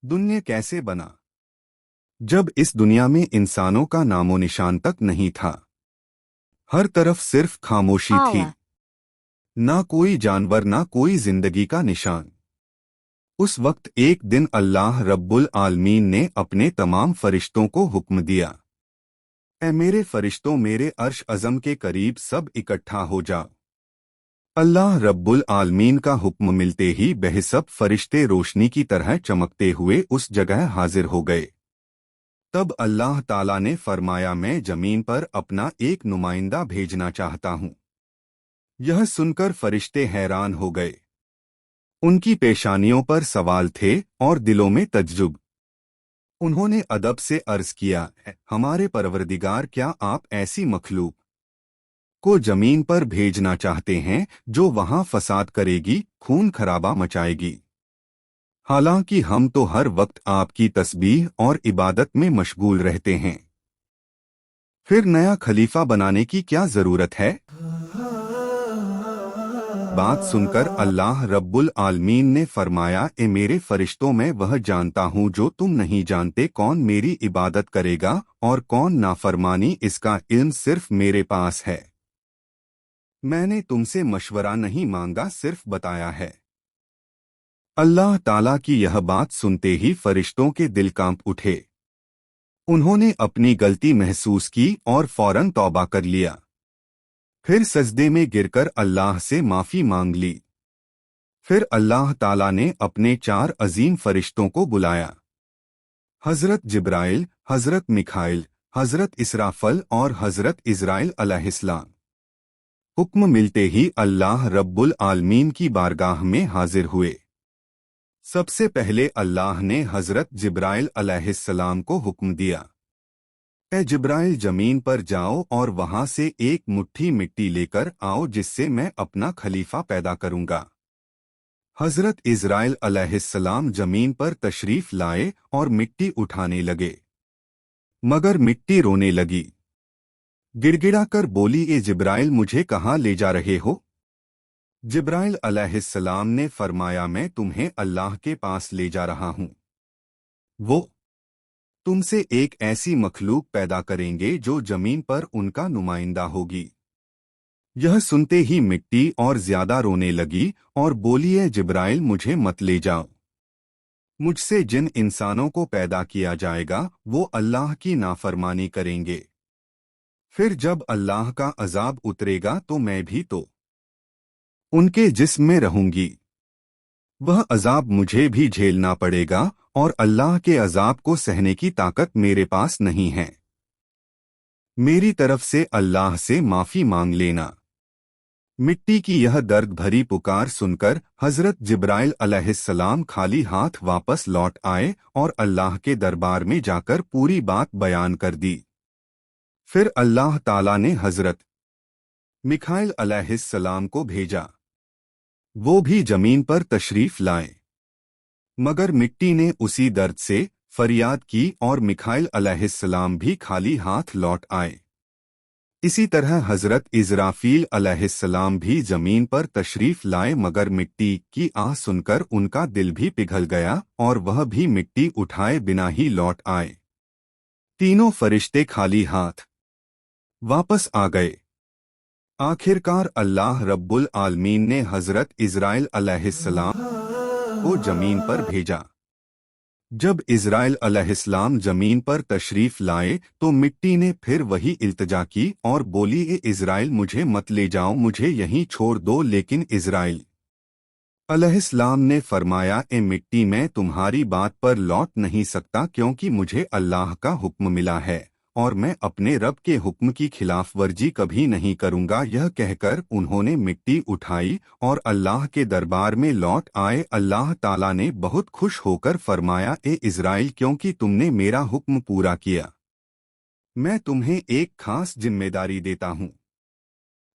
दुनिया कैसे बना? जब इस दुनिया में इंसानों का नामो निशान तक नहीं था। हर तरफ सिर्फ खामोशी थी। Allah, ना कोई जानवर, ना कोई जिंदगी का निशान। उस वक्त एक दिन अल्लाह रब्बुल आलमीन ने अपने तमाम फरिश्तों को हुक्म दिया, ए मेरे फरिश्तों, मेरे अर्श अज़म के करीब सब इकट्ठा हो जाओ। अल्लाह रब्बुल आलमीन का हुक्म मिलते ही बेहिसाब फरिश्ते रोशनी की तरह चमकते हुए उस जगह हाजिर हो गए। तब अल्लाह ताला ने फरमाया, मैं जमीन पर अपना एक नुमाइंदा भेजना चाहता हूँ। यह सुनकर फरिश्ते हैरान हो गए। उनकी पेशानियों पर सवाल थे और दिलों में तज्जुब। उन्होंने अदब से अर्ज किया, हमारे परवरदिगार, क्या आप ऐसी मखलूक को जमीन पर भेजना चाहते हैं जो वहां फसाद करेगी, खून खराबा मचाएगी? हालांकि हम तो हर वक्त आपकी तस्बीह और इबादत में मशगूल रहते हैं। फिर नया खलीफा बनाने की क्या जरूरत है? बात सुनकर अल्लाह रब्बुल आलमीन ने फरमाया, ए मेरे फरिश्तों, मैं वह जानता हूँ जो तुम नहीं जानते, कौन मेरी इबादत करेगा और कौन नाफरमानी, इसका इल्म सिर्फ मेरे पास है। मैंने तुमसे मशवरा नहीं मांगा, सिर्फ बताया है। अल्लाह ताला की यह बात सुनते ही फरिश्तों के दिल कांप उठे। उन्होंने अपनी गलती महसूस की और फौरन तौबा कर लिया। फिर सजदे में गिरकर अल्लाह से माफी मांग ली। फिर अल्लाह ताला ने अपने चार अजीम फरिश्तों को बुलाया, हजरत जिब्राइल, हजरत मिखाइल, हजरत इसराफल और हजरत इज़राइल अलैहिस्सलाम। हुक्म मिलते ही अल्लाह रब्बुल आलमीन की बारगाह में हाजिर हुए। सबसे पहले अल्लाह ने हजरत जिब्राइल अलैहिस्सलाम को हुक्म दिया, ए जिब्राइल, जमीन पर जाओ और वहां से एक मुट्ठी मिट्टी लेकर आओ जिससे मैं अपना खलीफा पैदा करूंगा। हजरत इज़राइल अलैहिस्सलाम जमीन पर तशरीफ लाए और मिट्टी उठाने लगे, मगर मिट्टी रोने लगी। गिड़गिड़ाकर बोली, ए जिब्राइल, मुझे कहाँ ले जा रहे हो? जिब्राइल अलैहिस्सलाम ने फरमाया, मैं तुम्हें अल्लाह के पास ले जा रहा हूँ। वो तुमसे एक ऐसी मखलूक पैदा करेंगे जो जमीन पर उनका नुमाइंदा होगी। यह सुनते ही मिट्टी और ज्यादा रोने लगी और बोली, ए जिब्राइल, मुझे मत ले जाओ। मुझसे जिन इंसानों को पैदा किया जाएगा वो अल्लाह की नाफरमानी करेंगे। फिर जब अल्लाह का अजाब उतरेगा तो मैं भी तो उनके जिस्म में रहूंगी। वह अजाब मुझे भी झेलना पड़ेगा और अल्लाह के अजाब को सहने की ताकत मेरे पास नहीं है। मेरी तरफ से अल्लाह से माफी मांग लेना। मिट्टी की यह दर्द भरी पुकार सुनकर हजरत जिब्राइल अलैहिस्सलाम खाली हाथ वापस लौट आए और अल्लाह के दरबार में जाकर पूरी बात बयान कर दी। फिर अल्लाह ताला ने हजरत मिखाइल अलैहिस्सलाम को भेजा। वो भी जमीन पर तशरीफ लाए, मगर मिट्टी ने उसी दर्द से फरियाद की और मिखाइल अलैहिस्सलाम भी खाली हाथ लौट आए। इसी तरह हजरत इज़राफील अलैहिस्सलाम भी जमीन पर तशरीफ लाए, मगर मिट्टी की आह सुनकर उनका दिल भी पिघल गया और वह भी मिट्टी उठाए बिना ही लौट आए। तीनों फरिश्ते खाली हाथ वापस आ गए। आखिरकार अल्लाह रब्बुल आलमीन ने हजरत इज़राइल अलैहिस्सलाम को जमीन पर भेजा। जब इज़राइल अलैहिस्सलाम जमीन पर तशरीफ लाए तो मिट्टी ने फिर वही इल्तिजा की और बोली, ए इज़राइल, मुझे मत ले जाओ, मुझे यहीं छोड़ दो। लेकिन इज़राइल अलैहिस्सलाम ने फरमाया, ए मिट्टी, मैं तुम्हारी बात पर लौट नहीं सकता क्योंकि मुझे अल्लाह का हुक्म मिला है और मैं अपने रब के हुक्म की खिलाफ वर्जी कभी नहीं करूंगा। यह कहकर उन्होंने मिट्टी उठाई और अल्लाह के दरबार में लौट आए। अल्लाह ताला ने बहुत खुश होकर फरमाया, ए इज़राइल, क्योंकि तुमने मेरा हुक्म पूरा किया, मैं तुम्हें एक खास जिम्मेदारी देता हूँ,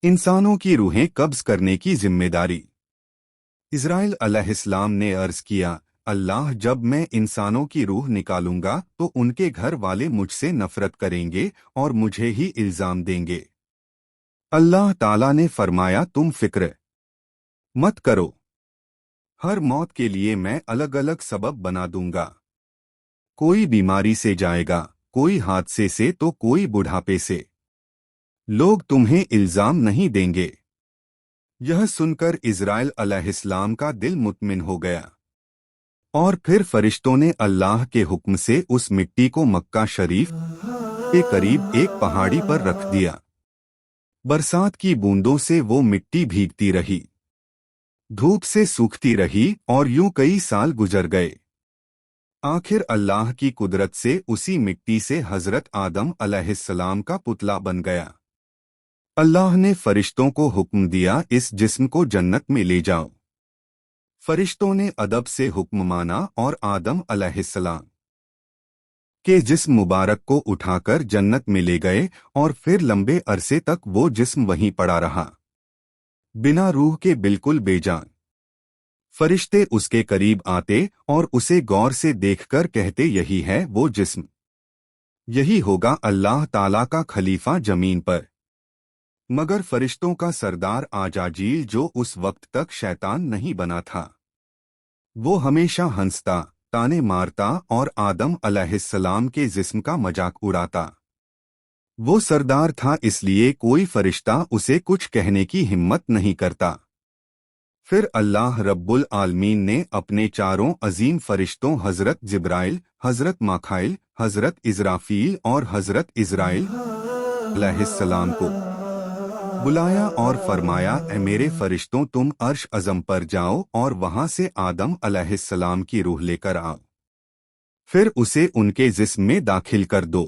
इंसानों की रूहें कब्ज करने की जिम्मेदारी। इज़राइल अलैहिस्सलाम ने अर्ज किया, अल्लाह, जब मैं इंसानों की रूह निकालूंगा तो उनके घर वाले मुझसे नफरत करेंगे और मुझे ही इल्जाम देंगे। अल्लाह ताला ने फरमाया, तुम फिक्र मत करो, हर मौत के लिए मैं अलग अलग सबब बना दूंगा। कोई बीमारी से जाएगा, कोई हादसे से तो कोई बुढ़ापे से। लोग तुम्हें इल्जाम नहीं देंगे। यह सुनकर इज़राइल अलैहिस्सलाम का दिल मुतमिन हो गया। और फिर फरिश्तों ने अल्लाह के हुक्म से उस मिट्टी को मक्का शरीफ के करीब एक पहाड़ी पर रख दिया। बरसात की बूंदों से वो मिट्टी भीगती रही, धूप से सूखती रही और यूं कई साल गुजर गए। आखिर अल्लाह की कुदरत से उसी मिट्टी से हजरत आदम अलैहिस्सलाम का पुतला बन गया। अल्लाह ने फरिश्तों को हुक्म दिया, इस जिस्म को जन्नत में ले जाओ। फरिश्तों ने अदब से हुक्म माना और आदम अलैहिस्सलाम के जिस्म मुबारक को उठाकर जन्नत में ले गए और फिर लंबे अरसे तक वो जिस्म वहीं पड़ा रहा, बिना रूह के बिल्कुल बेजान। फरिश्ते उसके करीब आते और उसे गौर से देखकर कहते, यही है वो जिस्म, यही होगा अल्लाह ताला का खलीफा जमीन पर। मगर फरिश्तों का सरदार आजाजील, जो उस वक्त तक शैतान नहीं बना था, वो हमेशा हंसता, ताने मारता और आदम अलैहिस्सलाम के जिस्म का मजाक उड़ाता। वो सरदार था, इसलिए कोई फरिश्ता उसे कुछ कहने की हिम्मत नहीं करता। फिर अल्लाह रब्बुल आलमीन ने अपने चारों अजीम फरिश्तों हजरत जिब्राइल, हजरत माखाइल, हजरत इज़राफील और हजरत इज़राइल अलैहिस्सलाम को बुलाया और फरमाया, ए मेरे फरिश्तों, तुम अर्श अज़म पर जाओ और वहां से आदम अलैहिस्सलाम की रूह लेकर आओ, फिर उसे उनके जिस्म में दाखिल कर दो।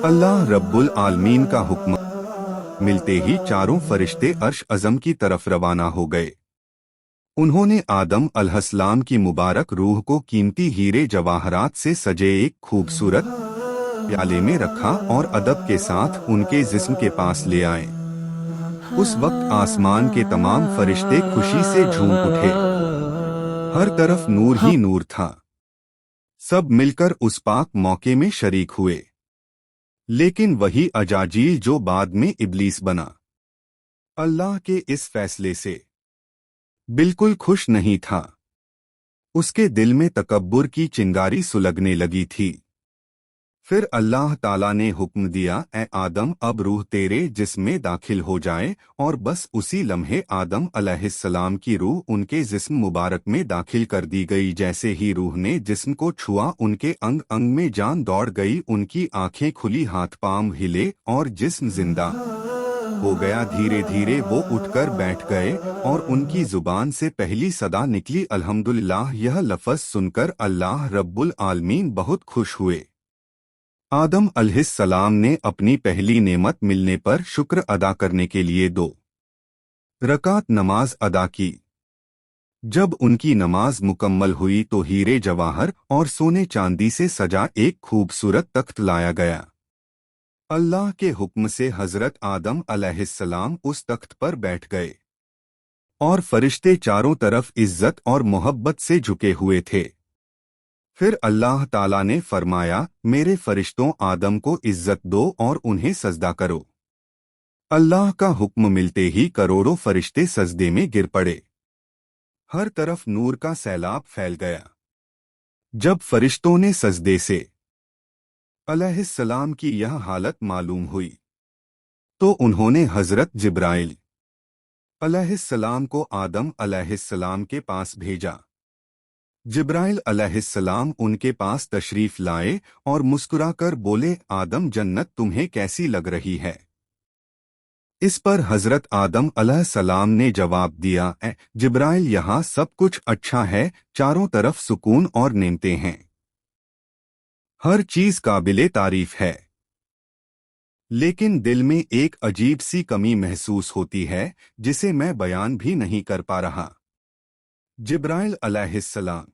अल्लाह रब्बुल आलमीन का हुक्म मिलते ही चारों फरिश्ते अर्श अज़म की तरफ रवाना हो गए। उन्होंने आदम अलैहिस्सलाम की मुबारक रूह को कीमती हीरे जवाहरात से सजे एक खूबसूरत प्याले में रखा और अदब के साथ उनके जिस्म के पास ले आए। उस वक्त आसमान के तमाम फरिश्ते खुशी से झूम उठे, हर तरफ नूर ही नूर था। सब मिलकर उस पाक मौके में शरीक हुए। लेकिन वही अजाजील जो बाद में इब्लीस बना, अल्लाह के इस फैसले से बिल्कुल खुश नहीं था। उसके दिल में तकब्बुर की चिंगारी सुलगने लगी थी। फिर अल्लाह ताला ने हुक्म दिया, ए आदम, अब रूह तेरे जिस्म में दाखिल हो जाए। और बस उसी लम्हे आदम अलैहिस्सलाम की रूह उनके जिस्म मुबारक में दाखिल कर दी गई। जैसे ही रूह ने जिस्म को छुआ, उनके अंग अंग में जान दौड़ गई, उनकी आंखें खुली, हाथ पांव हिले और जिस्म जिंदा हो गया। धीरे धीरे वो उठकर बैठ गए और उनकी जुबान से पहली सदा निकली, अल्हम्दुलिल्लाह। यह लफ्ज़ सुनकर अल्लाह रब्बुल आलमीन बहुत खुश हुए। आदम अलैहिस्सलाम ने अपनी पहली नेमत मिलने पर शुक्र अदा करने के लिए 2 रकात नमाज अदा की। जब उनकी नमाज मुकम्मल हुई तो हीरे जवाहर और सोने चांदी से सजा एक खूबसूरत तख्त लाया गया। अल्लाह के हुक्म से हजरत आदम अलैहिस्सलाम उस तख्त पर बैठ गए और फरिश्ते चारों तरफ इज्जत और मोहब्बत से झुके हुए थे। फिर अल्लाह ताला ने फरमाया, मेरे फरिश्तों, आदम को इज्जत दो और उन्हें सजदा करो। अल्लाह का हुक्म मिलते ही करोड़ों फरिश्ते सजदे में गिर पड़े। हर तरफ नूर का सैलाब फैल गया। जब फरिश्तों ने सजदे से अलैहिस्सलाम की यह हालत मालूम हुई तो उन्होंने हजरत जिब्राइल अलैहिस्सलाम को आदम अलैहिस्सलाम के पास भेजा। जिब्राइल अलैहिस्सलाम उनके पास तशरीफ लाए और मुस्कुराकर बोले, आदम, जन्नत तुम्हें कैसी लग रही है? इस पर हजरत आदम अलैहिस्सलाम ने जवाब दिया, ए जिब्राइल, यहाँ सब कुछ अच्छा है, चारों तरफ सुकून और नेमतें हैं, हर चीज काबिले तारीफ है। लेकिन दिल में एक अजीब सी कमी महसूस होती है जिसे मैं बयान भी नहीं कर पा रहा। जिब्राइल अलैहिस्सलाम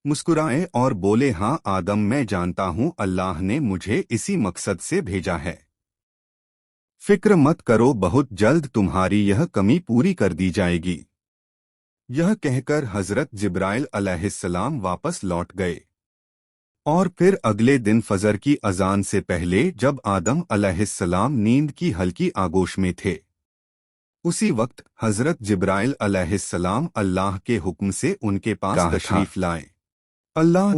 मुस्कुराए और बोले, हाँ आदम, मैं जानता हूँ अल्लाह ने मुझे इसी मकसद से भेजा है। फिक्र मत करो, बहुत जल्द तुम्हारी यह कमी पूरी कर दी जाएगी। यह कहकर हजरत जिब्राइल अलैहिस्सलाम वापस लौट गए। और फिर अगले दिन फजर की अजान से पहले जब आदम अलैहिस्सलाम नींद की हल्की आगोश में थे, उसी वक्त हजरत जिब्राइल अलैहिस्सलाम अल्लाह के हुक्म से उनके पास तशरीफ लाए। अल्लाह